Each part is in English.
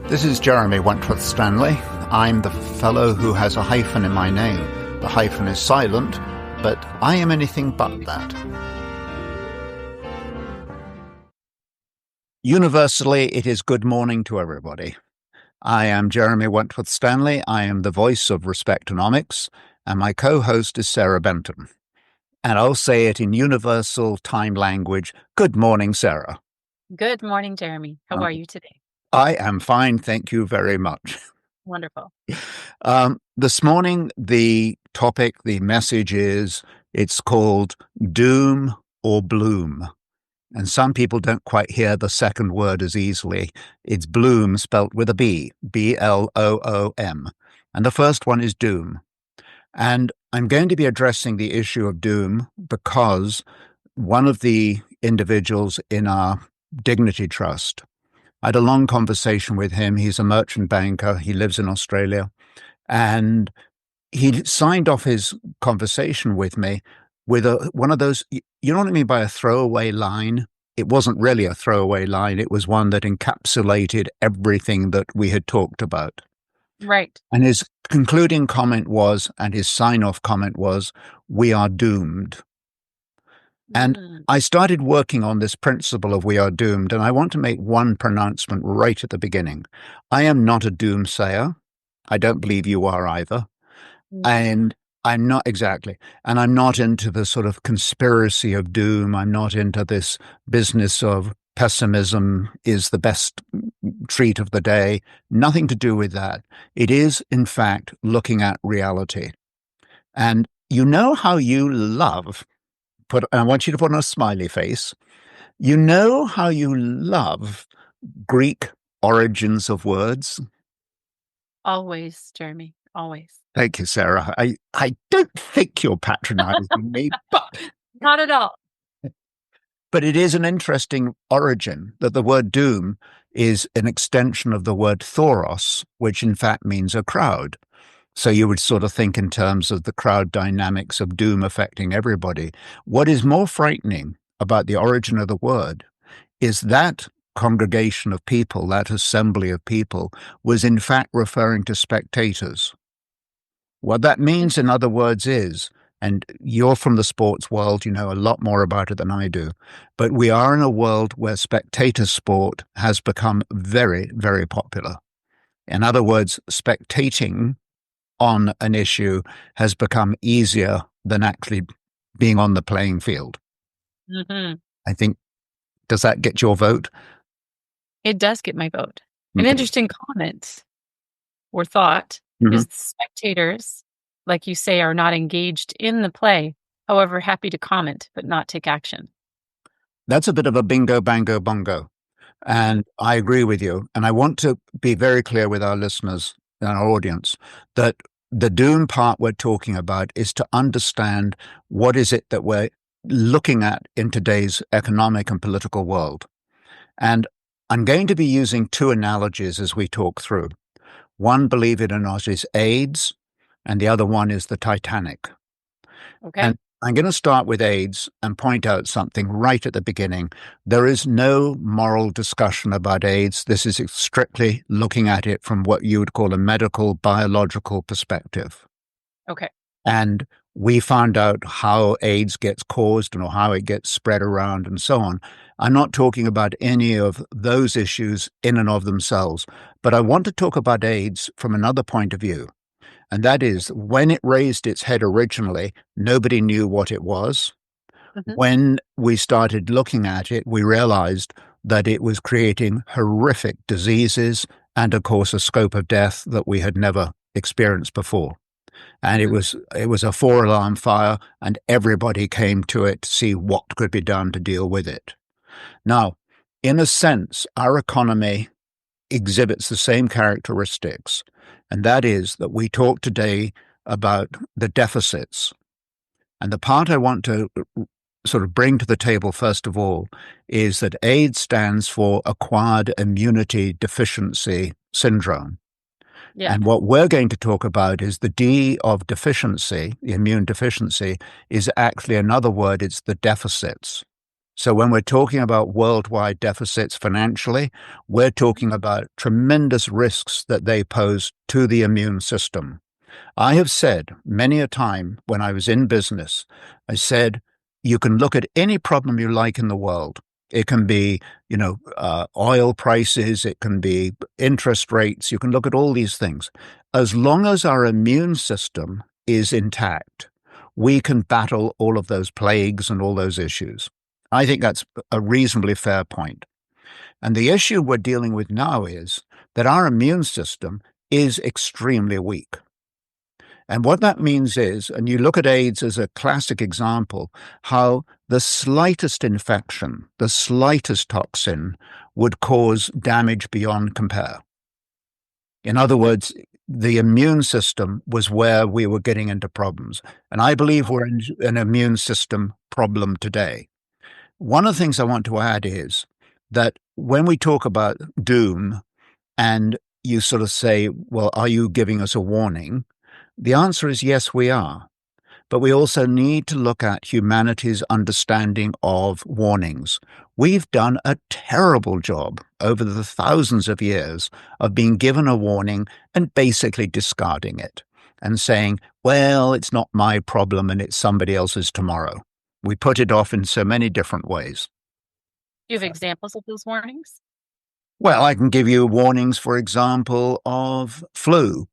This is Jeremy Wentworth-Stanley. I'm the fellow who has a hyphen in my name. The hyphen is silent, but I am anything but that. Universally, it is good morning to everybody. I am Jeremy Wentworth-Stanley. I am the voice of Respectonomics, and my co-host is Sarah Benton. And I'll say it in universal time language. Good morning, Sarah. Good morning, Jeremy. How are you today? I am fine, thank you very much. Wonderful. This morning, the topic, the message is, it's called doom or bloom. And some people don't quite hear the second word as easily. It's bloom spelt with a B, B-L-O-O-M. And the first one is doom. And I'm going to be addressing the issue of doom because one of the individuals in our Dignity Trust, I had a long conversation with him. He's a merchant banker. He lives in Australia. And he signed off his conversation with me with one of those, you know what I mean by a throwaway line? It wasn't really a throwaway line. It was one that encapsulated everything that we had talked about. Right. And his concluding comment was, and his sign-off comment was, we are doomed. And I started working on this principle of we are doomed, and I want to make one pronouncement right at the beginning. I am not a doomsayer. I don't believe you are either. And I'm not exactly. And I'm not into the sort of conspiracy of doom. I'm not into this business of pessimism is the best treat of the day. Nothing to do with that. It is, in fact, looking at reality. And you know how you love... I want you to put on a smiley face. You know how you love Greek origins of words? Always, Jeremy, always. Thank you, Sarah. I don't think you're patronizing me, but... Not at all. But it is an interesting origin that the word doom is an extension of the word thoros, which in fact means a crowd. So you would sort of think in terms of the crowd dynamics of doom affecting everybody. What is more frightening about the origin of the word is that congregation of people, that assembly of people, was in fact referring to spectators. What that means, in other words, is, and you're from the sports world, you know a lot more about it than I do, but we are in a world where spectator sport has become very, very popular. In other words, spectating on an issue has become easier than actually being on the playing field. I think, does that get your vote? It does get my vote. An interesting comment or thought is spectators, like you say, are not engaged in the play, however happy to comment, but not take action. That's a bit of a bingo, bango, bongo. And I agree with you. And I want to be very clear with our listeners and our audience that the doom part we're talking about is to understand what is it that we're looking at in today's economic and political world. And I'm going to be using two analogies as we talk through. One, believe it or not, is AIDS, and the other one is the Titanic. Okay. And I'm going to start with AIDS and point out something right at the beginning. There is no moral discussion about AIDS. This is strictly looking at it from what you would call a medical, biological perspective. Okay. And we found out how AIDS gets caused and how it gets spread around and so on. I'm not talking about any of those issues in and of themselves, but I want to talk about AIDS from another point of view. And that is, when it raised its head originally, nobody knew what it was. When we started looking at it, we realized that it was creating horrific diseases and, of course, a scope of death that we had never experienced before. And it was a four-alarm fire, and everybody came to it to see what could be done to deal with it. Now, in a sense, our economy exhibits the same characteristics. And that is that we talk today about the deficits. And the part I want to sort of bring to the table, first of all, is that AIDS stands for Acquired Immunity Deficiency Syndrome. Yeah. And what we're going to talk about is the D of deficiency, the immune deficiency, is actually another word, it's the deficits. So when we're talking about worldwide deficits financially, we're talking about tremendous risks that they pose to the immune system. I have said many a time when I was in business, I said, you can look at any problem you like in the world. It can be, oil prices. It can be interest rates. You can look at all these things. As long as our immune system is intact, we can battle all of those plagues and all those issues. I think that's a reasonably fair point. And the issue we're dealing with now is that our immune system is extremely weak. And what that means is, and you look at AIDS as a classic example, how the slightest infection, the slightest toxin would cause damage beyond compare. In other words, the immune system was where we were getting into problems. And I believe we're in an immune system problem today. One of the things I want to add is that when we talk about doom and you sort of say, well, are you giving us a warning? The answer is yes, we are. But we also need to look at humanity's understanding of warnings. We've done a terrible job over the thousands of years of being given a warning and basically discarding it and saying, well, it's not my problem and it's somebody else's tomorrow. We put it off in so many different ways. Do you have examples of those warnings? Well, I can give you warnings, for example, of flu.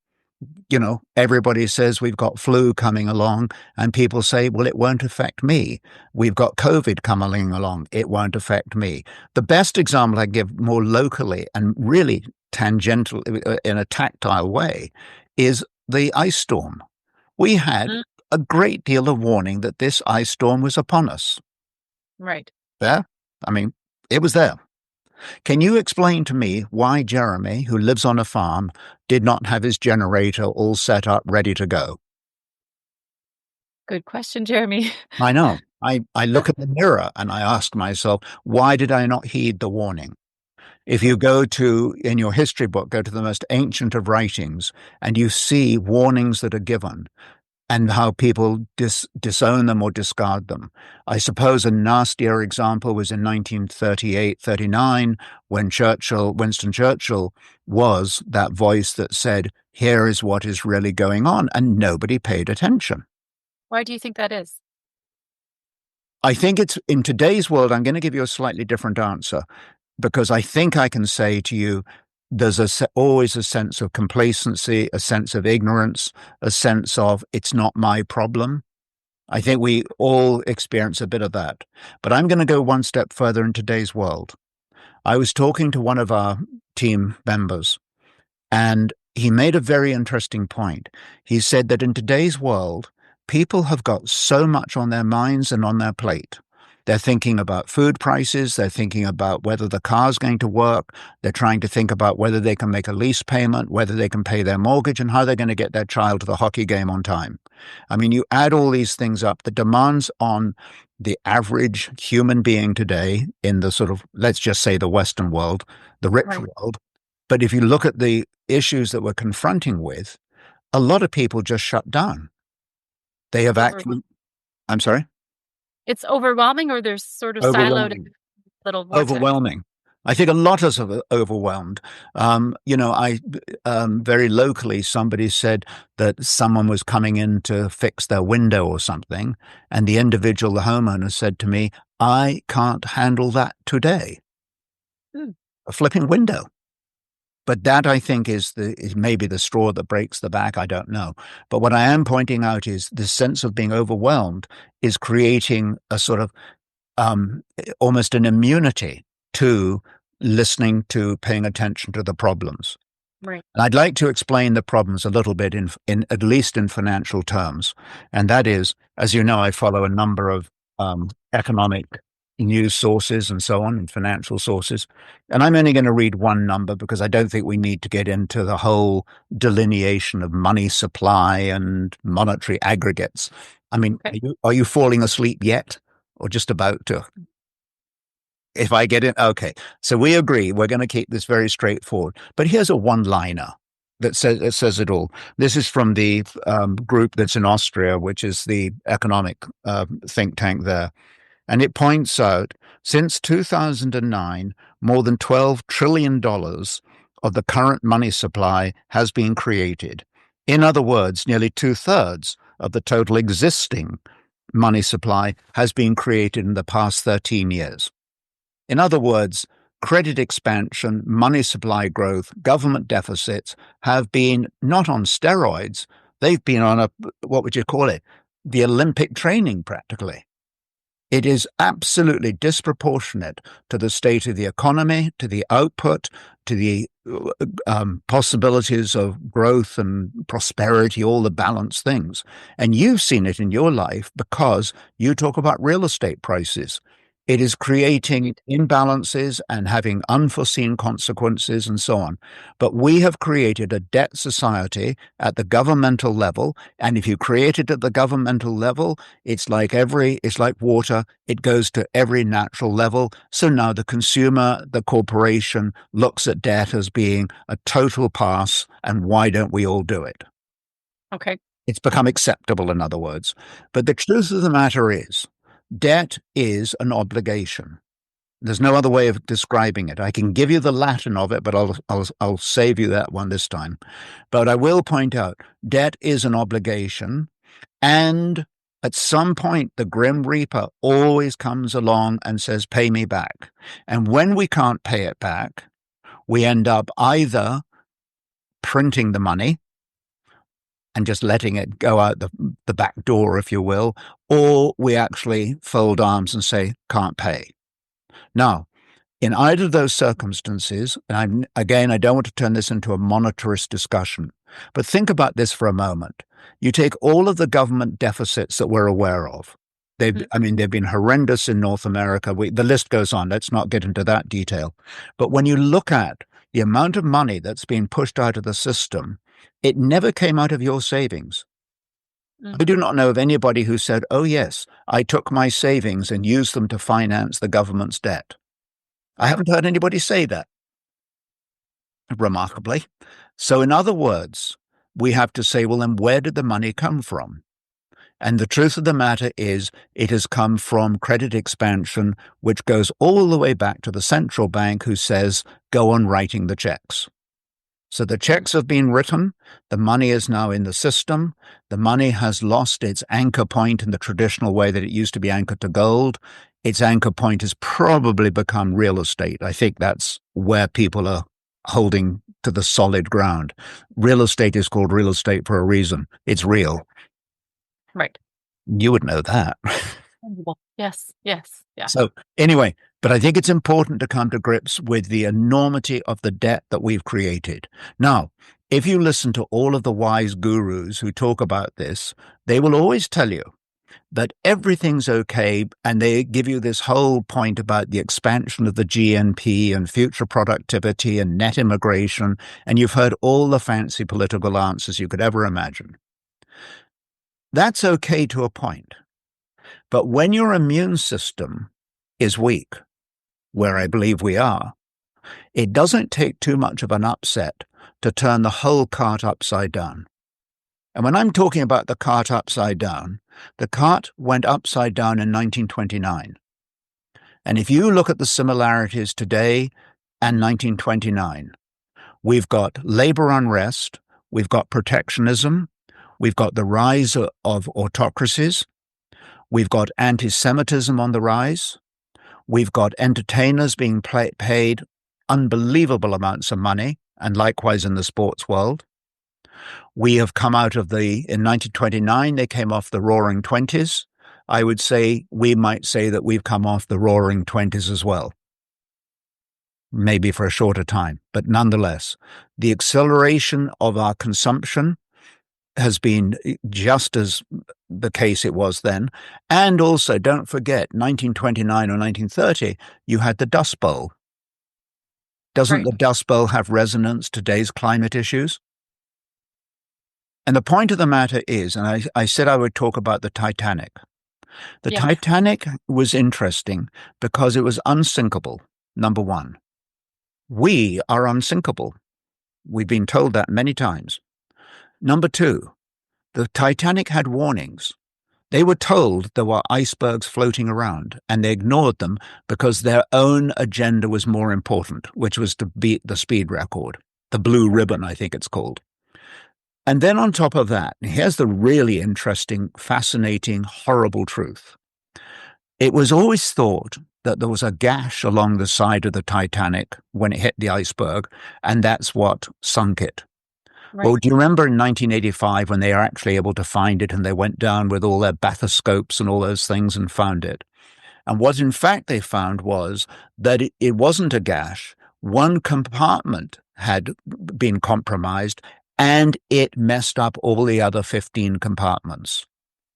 Everybody says we've got flu coming along, and people say, well, it won't affect me. We've got COVID coming along. It won't affect me. The best example I give more locally and really tangential in a tactile way is the ice storm. We had a great deal of warning that this ice storm was upon us. Right. There? I mean, it was there. Can you explain to me why Jeremy, who lives on a farm, did not have his generator all set up, ready to go? Good question, Jeremy. I know. I look at the mirror and I ask myself, why did I not heed the warning? If you go to, in your history book, go to the most ancient of writings, and you see warnings that are given, and how people disown them or discard them. I suppose a nastier example was in 1938-39, when Winston Churchill was that voice that said, here is what is really going on, and nobody paid attention. Why do you think that is? I think it's, in today's world, I'm going to give you a slightly different answer, because I think I can say to you, there's always a sense of complacency, a sense of ignorance, a sense of it's not my problem. I think we all experience a bit of that. But I'm going to go one step further in today's world. I was talking to one of our team members, and he made a very interesting point. He said that in today's world, people have got so much on their minds and on their plate. They're thinking about food prices. They're thinking about whether the car's going to work. They're trying to think about whether they can make a lease payment, whether they can pay their mortgage, and how they're going to get their child to the hockey game on time. I mean, you add all these things up, the demands on the average human being today in the sort of, let's just say, the Western world, the rich world. But if you look at the issues that we're confronting with, a lot of people just shut down. They have actually, I'm sorry? It's overwhelming, or there's sort of siloed little vortex? Overwhelming. I think a lot of us are overwhelmed. I very locally, somebody said that someone was coming in to fix their window or something, and the individual, the homeowner, said to me, I can't handle that today. A flipping window. But that, I think, is maybe the straw that breaks the back. I don't know. But what I am pointing out is the sense of being overwhelmed is creating a sort of almost an immunity to listening to, paying attention to the problems. Right. And I'd like to explain the problems a little bit in at least in financial terms. And that is, as you know, I follow a number of economic news sources and so on, and financial sources. And I'm only going to read one number because I don't think we need to get into the whole delineation of money supply and monetary aggregates. I mean, are you falling asleep yet, or just about to? If I get it, okay. So we agree we're going to keep this very straightforward. But here's a one-liner that says it all. This is from the group that's in Austria, which is the economic think tank there. And it points out, since 2009, more than $12 trillion of the current money supply has been created. In other words, nearly 2/3 of the total existing money supply has been created in the past 13 years. In other words, credit expansion, money supply growth, government deficits have been not on steroids. They've been on what would you call it? The Olympic training practically. It is absolutely disproportionate to the state of the economy, to the output, to the possibilities of growth and prosperity, all the balanced things. And you've seen it in your life because you talk about real estate prices. It is creating imbalances and having unforeseen consequences and so on. But we have created a debt society at the governmental level. And if you create it at the governmental level, it's like water. It goes to every natural level. So now the consumer, the corporation looks at debt as being a total pass. And why don't we all do it? Okay. It's become acceptable, in other words. But the truth of the matter is, debt is an obligation. There's no other way of describing it. I can give you the Latin of it, but I'll save you that one this time. But I will point out, debt is an obligation, and at some point, the Grim Reaper always comes along and says, pay me back. And when we can't pay it back, we end up either printing the money and just letting it go out the back door, if you will, or we actually fold arms and say, can't pay. Now, in either of those circumstances, and I don't want to turn this into a monetarist discussion, but think about this for a moment. You take all of the government deficits that we're aware of. They've been horrendous in North America. The list goes on. Let's not get into that detail. But when you look at the amount of money that's being pushed out of the system, it never came out of your savings. I do not know of anybody who said, oh, yes, I took my savings and used them to finance the government's debt. I haven't heard anybody say that, remarkably. So in other words, we have to say, well, then where did the money come from? And the truth of the matter is it has come from credit expansion, which goes all the way back to the central bank who says, go on writing the checks. So the checks have been written. The money is now in the system. The money has lost its anchor point in the traditional way that it used to be anchored to gold. Its anchor point has probably become real estate. I think that's where people are holding to the solid ground. Real estate is called real estate for a reason. It's real. Right. You would know that. Yes. Yeah. So anyway, but I think it's important to come to grips with the enormity of the debt that we've created. Now, if you listen to all of the wise gurus who talk about this, they will always tell you that everything's okay, and they give you this whole point about the expansion of the GNP and future productivity and net immigration, and you've heard all the fancy political answers you could ever imagine. That's okay to a point. But when your immune system is weak, where I believe we are, it doesn't take too much of an upset to turn the whole cart upside down. And when I'm talking about the cart upside down, the cart went upside down in 1929. And if you look at the similarities today and 1929, we've got labor unrest, we've got protectionism, we've got the rise of autocracies, we've got anti-Semitism on the rise, we've got entertainers being paid unbelievable amounts of money, and likewise in the sports world. We have come out of in 1929, they came off the roaring 20s. I would say, we might say that we've come off the roaring 20s as well. Maybe for a shorter time, but nonetheless, the acceleration of our consumption has been just as the case it was then. And also, don't forget, 1929 or 1930, you had the Dust Bowl. Doesn't the Dust Bowl have resonance to today's climate issues? And the point of the matter is, and I said I would talk about the Titanic. The Titanic was interesting because it was unsinkable, number one. We are unsinkable. We've been told that many times. Number two, the Titanic had warnings. They were told there were icebergs floating around, and they ignored them because their own agenda was more important, which was to beat the speed record, the blue ribbon, I think it's called. And then on top of that, here's the really interesting, fascinating, horrible truth. It was always thought that there was a gash along the side of the Titanic when it hit the iceberg, and that's what sunk it. Right. Well, do you remember in 1985 when they were actually able to find it and they went down with all their bathoscopes and all those things and found it? And what in fact they found was that it wasn't a gash. One compartment had been compromised and it messed up all the other 15 compartments.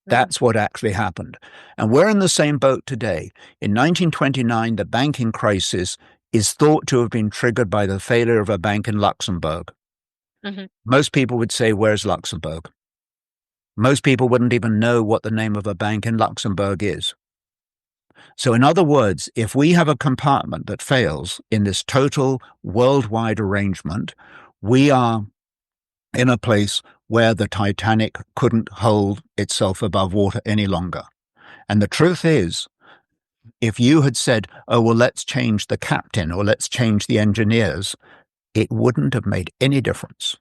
That's what actually happened. And we're in the same boat today. In 1929, the banking crisis is thought to have been triggered by the failure of a bank in Luxembourg. Mm-hmm. Most people would say, where's Luxembourg? Most people wouldn't even know what the name of a bank in Luxembourg is. So in other words, if we have a compartment that fails in this total worldwide arrangement, we are in a place where the Titanic couldn't hold itself above water any longer. And the truth is, if you had said, oh, well, let's change the captain or let's change the engineers, it wouldn't have made any difference.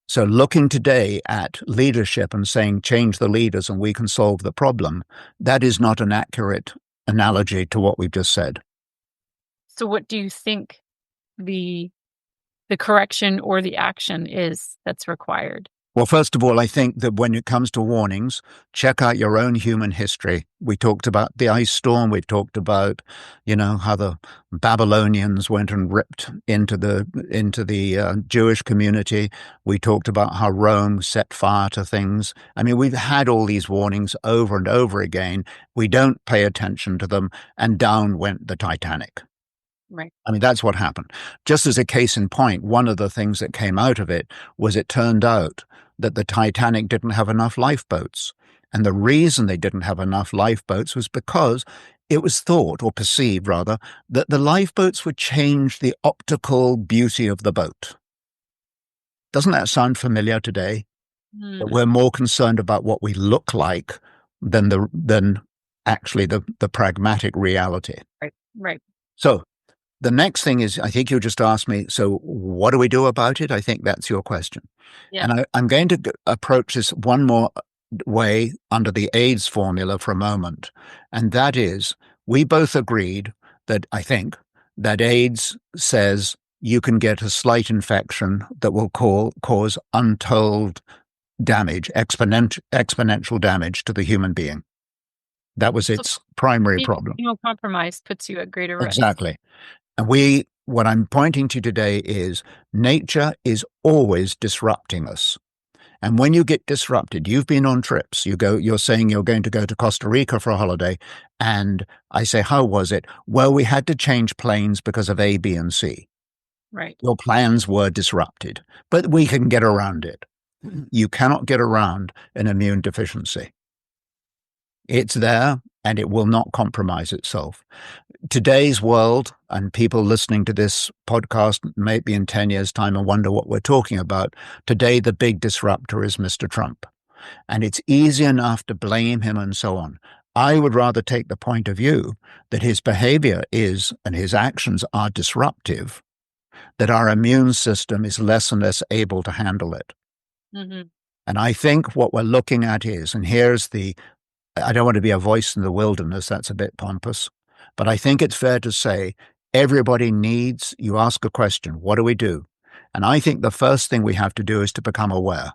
So looking today at leadership and saying, change the leaders and we can solve the problem, that is not an accurate analogy to what we've just said. So what do you think the correction or the action is that's required? Well, first of all, I think that when it comes to warnings, check out your own human history. We talked about the ice storm. We've talked about, how the Babylonians went and ripped into the Jewish community. We talked about how Rome set fire to things. I mean, we've had all these warnings over and over again. We don't pay attention to them, and down went the Titanic. Right. I mean, that's what happened. Just as a case in point, one of the things that came out of it was it turned out that the Titanic didn't have enough lifeboats. And the reason they didn't have enough lifeboats was because it was thought, or perceived rather, that the lifeboats would change the optical beauty of the boat. Doesn't that sound familiar today? That we're more concerned about what we look like than actually the pragmatic reality. Right. So the next thing is, I think you just asked me, so what do we do about it? I think that's your question. Yeah. And I'm going to approach this one more way under the AIDS formula for a moment. And that is, we both agreed that that AIDS says you can get a slight infection that will cause untold damage, exponential damage to the human being. That was its primary problem. Immunocompromised puts you at greater risk. Exactly. And what I'm pointing to today is nature is always disrupting us. And when you get disrupted, you've been on trips, you're saying you're going to go to Costa Rica for a holiday. And I say, how was it? Well, we had to change planes because of A, B, and C. Right. Your plans were disrupted, but we can get around it. You cannot get around an immune deficiency. It's there and it will not compromise itself. Today's world, and people listening to this podcast maybe in 10 years' time and wonder what we're talking about. Today, the big disruptor is Mr. Trump. And it's easy enough to blame him and so on. I would rather take the point of view that his behavior is, and his actions are disruptive, that our immune system is less and less able to handle it. Mm-hmm. And I think what we're looking at is, and I don't want to be a voice in the wilderness, that's a bit pompous, but I think it's fair to say everybody needs, you ask a question, what do we do? And I think the first thing we have to do is to become aware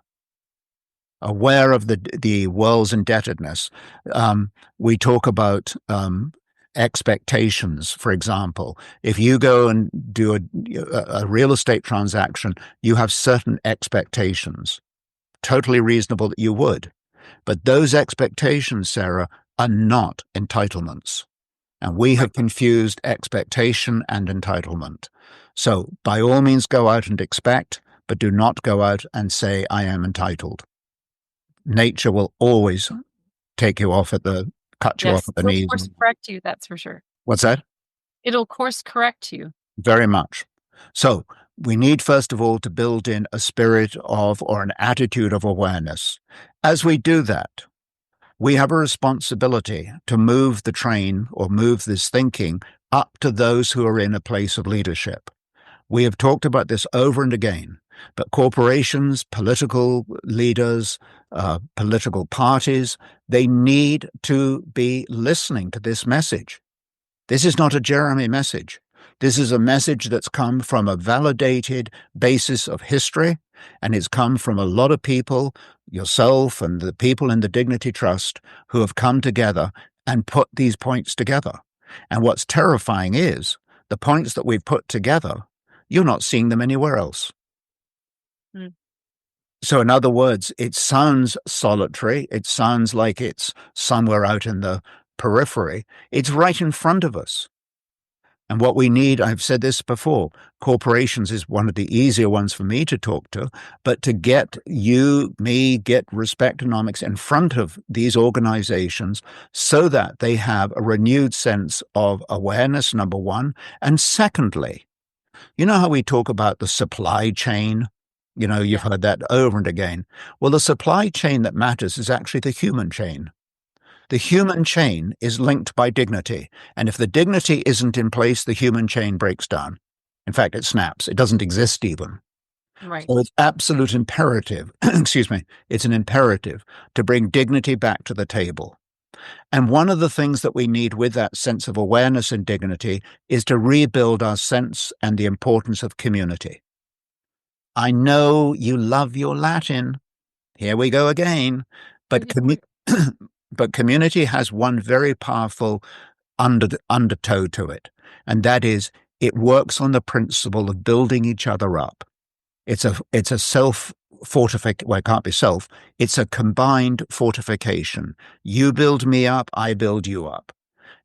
of the world's indebtedness. We talk about expectations, for example. If you go and do a real estate transaction, you have certain expectations, totally reasonable that you would. But those expectations, Sarah, are not entitlements. And we have confused expectation and entitlement. So by all means, go out and expect, but do not go out and say, I am entitled. Nature will always take you off cut you off at the knees. It'll course correct you, that's for sure. What's that? It'll course correct you. Very much. So we need, first of all, to build in a spirit of or an attitude of awareness. As we do that, We have a responsibility to move the train or move this thinking up to those who are in a place of leadership. We have talked about this over and again, but corporations, political leaders, political parties, they need to be listening to this message. This is not a Jeremy message. This is a message that's come from a validated basis of history, and it's come from a lot of people, yourself and the people in the Dignity Trust, who have come together and put these points together. And what's terrifying is the points that we've put together, you're not seeing them anywhere else. Mm. So in other words, it sounds solitary. It sounds like it's somewhere out in the periphery. It's right in front of us. And what we need, I've said this before, corporations is one of the easier ones for me to talk to, but to get get Respectonomics in front of these organizations so that they have a renewed sense of awareness, number one. And secondly, you know how we talk about the supply chain? You know, you've heard that over and again. Well, the supply chain that matters is actually the human chain. The human chain is linked by dignity. And if the dignity isn't in place, the human chain breaks down. In fact, it snaps. It doesn't exist even. Right. So it's absolute imperative, excuse me, it's an imperative to bring dignity back to the table. And one of the things that we need with that sense of awareness and dignity is to rebuild our sense and the importance of community. I know you love your Latin. Here we go again. But but community has one very powerful undertow to it, and that is it works on the principle of building each other up. It's a self-fortification, well, it can't be self, it's a combined fortification. You build me up, I build you up.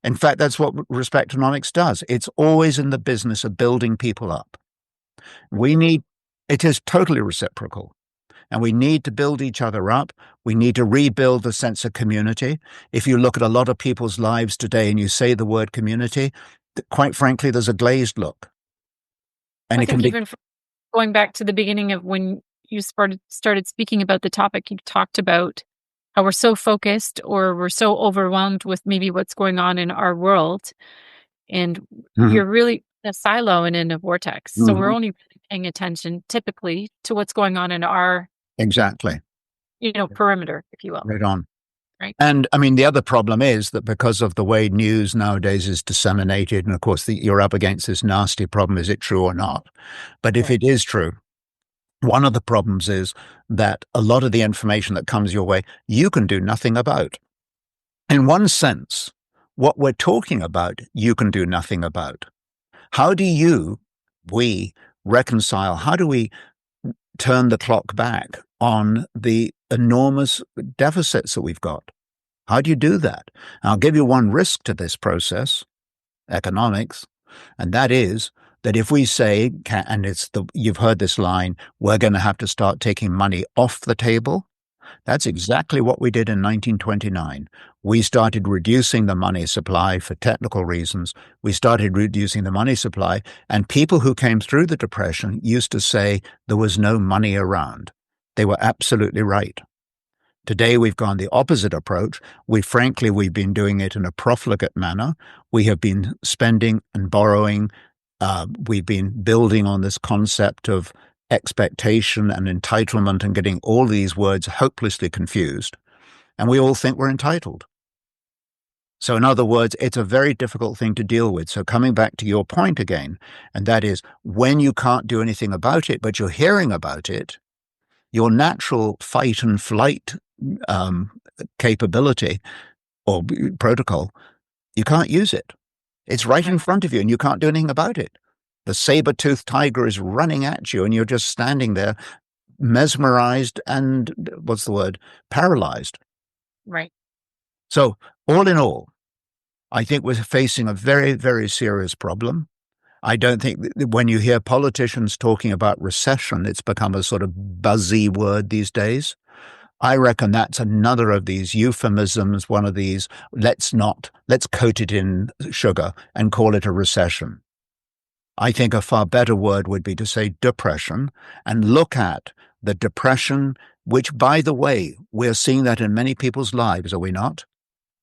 In fact, that's what Respectonomics does. It's always in the business of building people up. It is totally reciprocal. And we need to build each other up. We need to rebuild the sense of community. If you look at a lot of people's lives today and you say the word community, quite frankly, there's a glazed look. And I think even going back to the beginning of when you started speaking about the topic, you talked about how we're so focused or we're so overwhelmed with maybe what's going on in our world. And you're really in a silo and in a vortex. So we're only paying attention typically to what's going on in our perimeter, if you will. Right on. Right. And I mean, the other problem is that because of the way news nowadays is disseminated, and of course you're up against this nasty problem, is it true or not? But if it is true, one of the problems is that a lot of the information that comes your way, you can do nothing about. In one sense, what we're talking about, you can do nothing about. How do we reconcile, how do we turn the clock back on the enormous deficits that we've got? How do you do that? I'll give you one risk to this process, economics, and that is that if we say, you've heard this line, we're going to have to start taking money off the table. That's exactly what we did in 1929. We started reducing the money supply for technical reasons. We started reducing the money supply, and people who came through the Depression used to say there was no money around. They were absolutely right. Today, we've gone the opposite approach. We've been doing it in a profligate manner. We have been spending and borrowing. We've been building on this concept of expectation and entitlement and getting all these words hopelessly confused. And we all think we're entitled. So in other words, it's a very difficult thing to deal with. So coming back to your point again, and that is when you can't do anything about it, but you're hearing about it, your natural fight and flight capability or protocol, you can't use it. It's right in front of you and you can't do anything about it. The saber-toothed tiger is running at you and you're just standing there mesmerized and, paralyzed. Right. So all in all, I think we're facing a very, very serious problem. I don't think when you hear politicians talking about recession, it's become a sort of buzzy word these days. I reckon that's another of these euphemisms, one of these, let's coat it in sugar and call it a recession. I think a far better word would be to say depression and look at the depression, which, by the way, we're seeing that in many people's lives, are we not?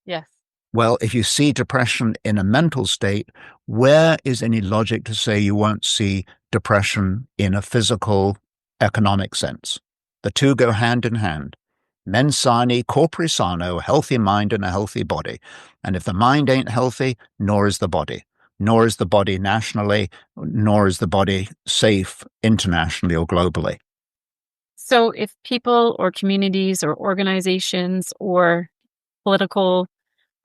Yes. Well, if you see depression in a mental state, where is any logic to say you won't see depression in a physical, economic sense? The two go hand in hand. Mens sane, corpore sano, a healthy mind and a healthy body. And if the mind ain't healthy, nor is the body. Nor is the body nationally, nor is the body safe internationally or globally. So if people or communities or organizations or political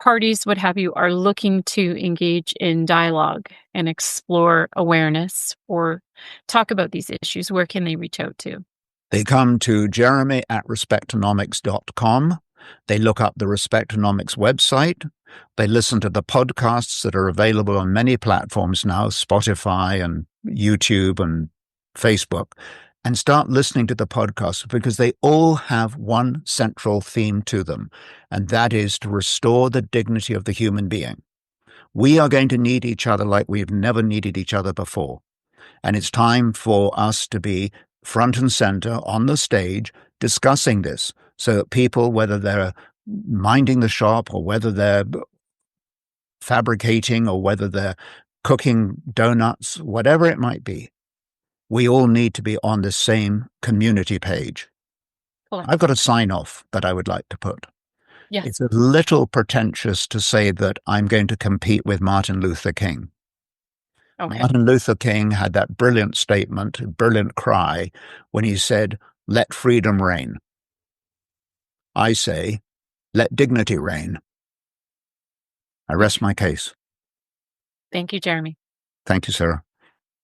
parties, what have you, are looking to engage in dialogue and explore awareness or talk about these issues, where can they reach out to? They come to jeremy@respectonomics.com. They look up the Respectonomics website. They listen to the podcasts that are available on many platforms now, Spotify and YouTube and Facebook, and start listening to the podcasts because they all have one central theme to them, and that is to restore the dignity of the human being. We are going to need each other like we've never needed each other before. And it's time for us to be front and center on the stage discussing this so that people, whether they're minding the shop or whether they're fabricating or whether they're cooking donuts, whatever it might be, we all need to be on the same community page. Cool. I've got a sign off that I would like to put. Yes. It's a little pretentious to say that I'm going to compete with Martin Luther King. Okay. Martin Luther King had that brilliant statement, brilliant cry, when he said, "Let freedom reign." I say, let dignity reign. I rest my case. Thank you, Jeremy. Thank you, Sarah.